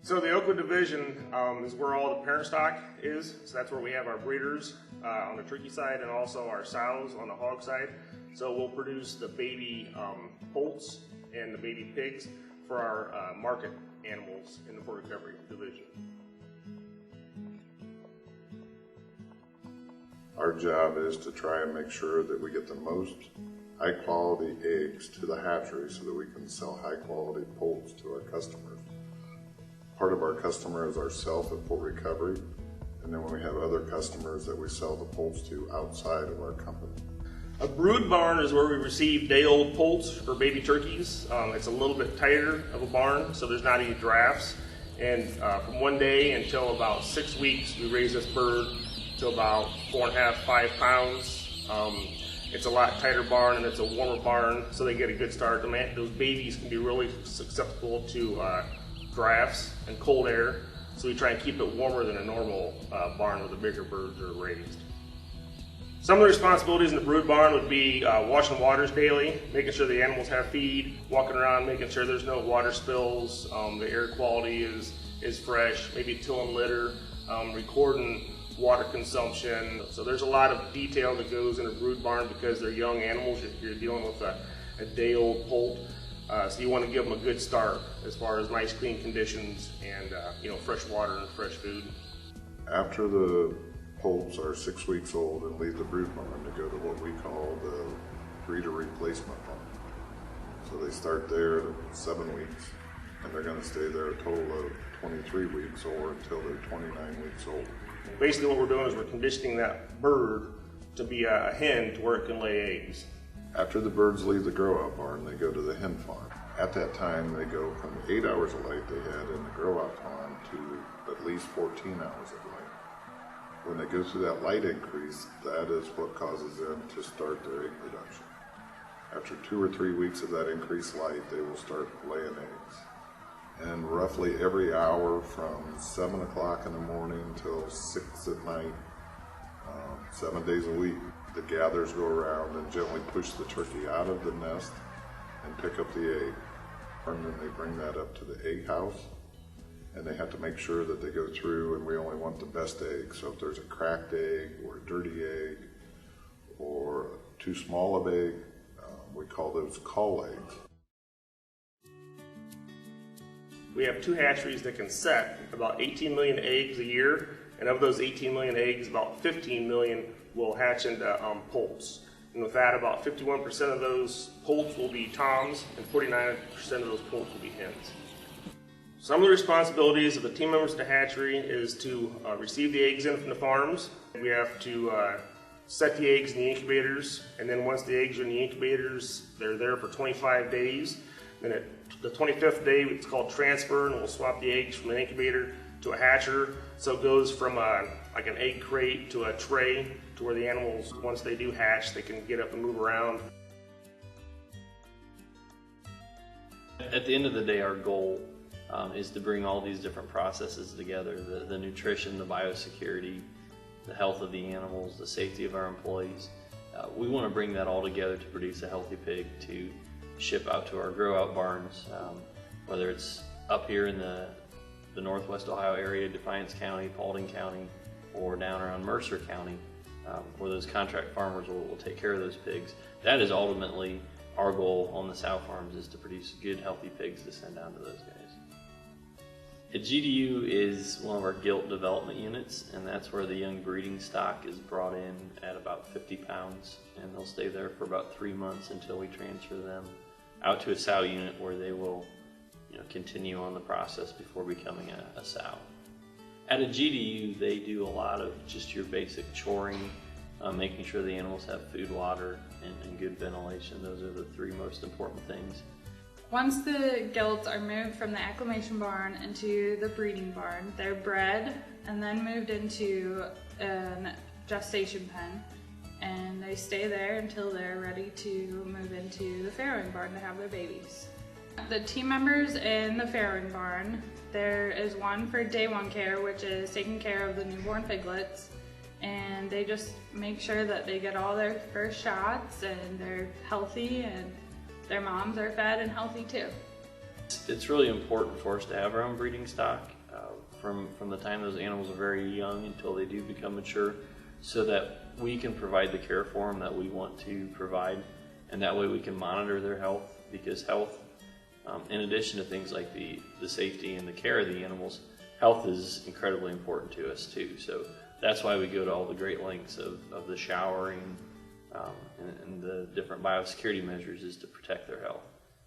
So the Oakwood division is where all the parent stock is. So that's where we have our breeders on the turkey side and also our sows on the hog side. So we'll produce the baby poults and the baby pigs for our market animals in the pork recovery division. Our job is to try and make sure that we get the most high quality eggs to the hatchery so that we can sell high quality poults to our customers. Part of our customer is ourselves at Port Recovery, and then we have other customers that we sell the poults to outside of our company. A brood barn is where we receive day-old poults or baby turkeys. It's a little bit tighter of a barn, so there's not any drafts. And from 1 day until about 6 weeks, we raise this bird to about 4.5, 5 pounds. It's a lot tighter barn and it's a warmer barn, so they get a good start. Those babies can be really susceptible to drafts and cold air, so we try and keep it warmer than a normal barn where the bigger birds are raised. Some of the responsibilities in the brood barn would be washing waters daily, making sure the animals have feed, walking around, making sure there's no water spills, the air quality is fresh, maybe tilling litter, recording water consumption. So there's a lot of detail that goes in a brood barn because they're young animals. You're dealing with a day-old poult. So you want to give them a good start as far as nice clean conditions and fresh water and fresh food. After the poults are 6 weeks old and leave the brood barn to go to what we call the breeder replacement barn. So they start there at 7 weeks and they're going to stay there a total of 23 weeks or until they're 29 weeks old. Basically what we're doing is we're conditioning that bird to be a hen to where it can lay eggs. After the birds leave the grow-out barn, they go to the hen farm. At that time, they go from the 8 hours of light they had in the grow-out barn to at least 14 hours of light. When they go through that light increase, that is what causes them to start their egg production. After 2 or 3 weeks of that increased light, they will start laying eggs. And roughly every hour from 7 o'clock in the morning till 6 at night, 7 days a week, the gathers go around and gently push the turkey out of the nest and pick up the egg. And then they bring that up to the egg house, and they have to make sure that they go through, and we only want the best egg. So if there's a cracked egg or a dirty egg or too small of egg, we call those cull eggs. We have 2 hatcheries that can set about 18 million eggs a year, and of those 18 million eggs, about 15 million will hatch into poults. And with that, about 51% of those poults will be toms, and 49% of those poults will be hens. Some of the responsibilities of the team members at the hatchery is to receive the eggs in from the farms. We have to set the eggs in the incubators, and then once the eggs are in the incubators, they're there for 25 days. Then at the 25th day, it's called transfer, and we'll swap the eggs from an incubator to a hatcher. So it goes from like an egg crate to a tray to where the animals, once they do hatch, they can get up and move around. At the end of the day, our goal is to bring all these different processes together, the nutrition, the biosecurity, the health of the animals, the safety of our employees. We want to bring that all together to produce a healthy pig to ship out to our grow-out barns, whether it's up here in the Northwest Ohio area, Defiance County, Paulding County, or down around Mercer County, where those contract farmers will take care of those pigs. That is ultimately our goal on the sow farms, is to produce good, healthy pigs to send down to those guys. A GDU is one of our gilt development units, and that's where the young breeding stock is brought in at about 50 pounds, and they'll stay there for about 3 months until we transfer them out to a sow unit where they will continue on the process before becoming a sow. At a GDU, they do a lot of just your basic choring, making sure the animals have food, water, and good ventilation. Those are the 3 most important things. Once the gilts are moved from the acclimation barn into the breeding barn, they're bred and then moved into a gestation pen, and they stay there until they're ready to move into the farrowing barn to have their babies. The team members in the farrowing barn, there is one for day 1 care, which is taking care of the newborn piglets, and they just make sure that they get all their first shots and they're healthy and their moms are fed and healthy too. It's really important for us to have our own breeding stock. from the time those animals are very young until they do become mature, so that we can provide the care for them that we want to provide, and that way we can monitor their health, because health, in addition to things like the safety and the care of the animals, health is incredibly important to us too. So that's why we go to all the great lengths of the showering and the different biosecurity measures, is to protect their health.